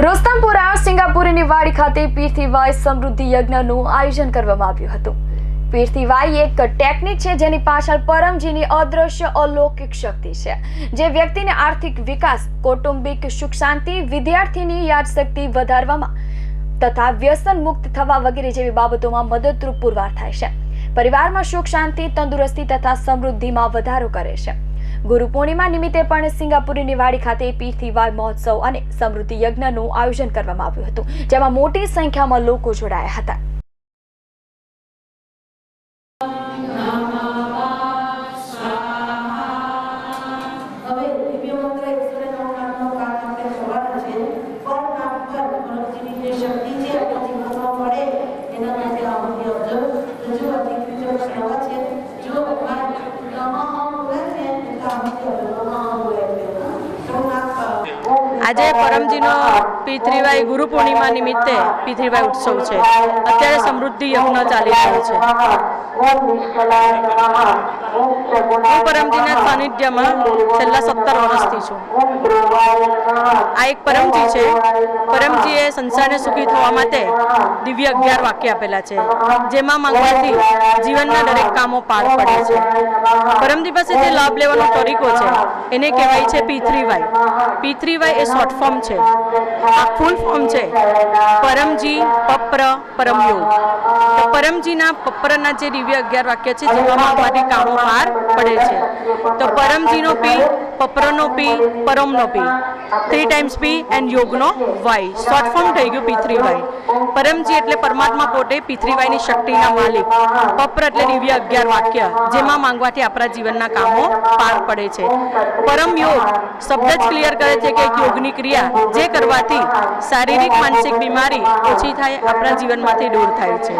રોસ્તમપુરા સિંગાપુરની વાડી ખાતે પીરથીવાય સમૃદ્ધિ યજ્ઞનું આયોજન કરવામાં આવ્યું હતું। પીરથીવાય એક ટેકનિક છે જેની પાછળ પરમજીની અદ્રશ્ય અલૌકિક શક્તિ છે, જે વ્યક્તિને આર્થિક વિકાસ, કૌટુંબિક સુખ શાંતિ, વિદ્યાર્થીની યાદશક્તિ વધારવામાં તથા વ્યસન મુક્ત થવા વગેરે જેવી બાબતોમાં મદદરૂપ પુરવાર થાય છે। પરિવારમાં સુખ શાંતિ, તંદુરસ્તી તથા સમૃદ્ધિમાં વધારો કરે છે। ગુરુ પૂર્ણિમા નિમિત્તે પણ સિંગાપુરની વાડી ખાતે પીરથીવાય મહોત્સવ અને સમૃદ્ધિ યજ્ઞનું આયોજન કરવામાં આવ્યું હતું, જેમાં મોટી સંખ્યામાં લોકો જોડાયા હતા। આજે પરમજીનો પીરથીવાય ગુરુ પૂર્ણિમા નિમિત્તે પીરથીવાય ઉત્સવ છે। અત્યારે સમૃદ્ધિ યજ્ઞ ચાલી રહ્યો છે। હું પરમજીના સાનિધ્યમાં છેલ્લા 17 વર્ષથી છું। આ એક પરમજી છે। પરમજીએ સંસારને સુખી થવા માટે દિવ્ય 11 વાક્ય આપેલા છે, જેમાં માંગવાથી જીવનના દરેક કામો પાર પડે છે। પરમજી પાસે જે લાભ લેવાનો તરીકો છે એને કહેવાય છે પીરથીવાય। પીરથીવાય એ શોર્ટ ફોર્મ છે। આ ફૂલ ફોર્મ છે પરમજી પપ્ર પરમયોગ। તો પરમજીના પપ્રના જે દિવ્ય 11 વાક્ય છે જેમાં માંગવાથી કામો પાર પડે છે। તો પરમજીનો પી, પપ્રનો પી, પરમનો પી, 3 times પી એન્ડ યોગનો વાય, શોર્ટ ફોર્મ થઈ ગયું પીરથીવાય। પરમજી એટલે પરમાત્મા પોતે પીરથીવાયની શક્તિના માલિક। પપ્ર એટલે દિવ્ય 11 વાક્ય જેમાં માંગવાથી આપણા જીવનના કામો પાર પડે છે। પરમ યોગ શબ્દ જ ક્લિયર કરે છે કે એક યોગની ક્રિયા જે કરવાથી શારીરિક માનસિક બીમારી ઓછી થાય, આપણા જીવનમાંથી દૂર થાય છે।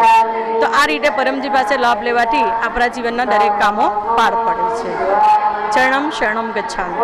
તો આ રીતે પરમજી પાસે લાભ લેવાથી આપણા જીવનના દરેક કામો પાર પડે છે। ચરણમ શરણમ ગચ્છામિ।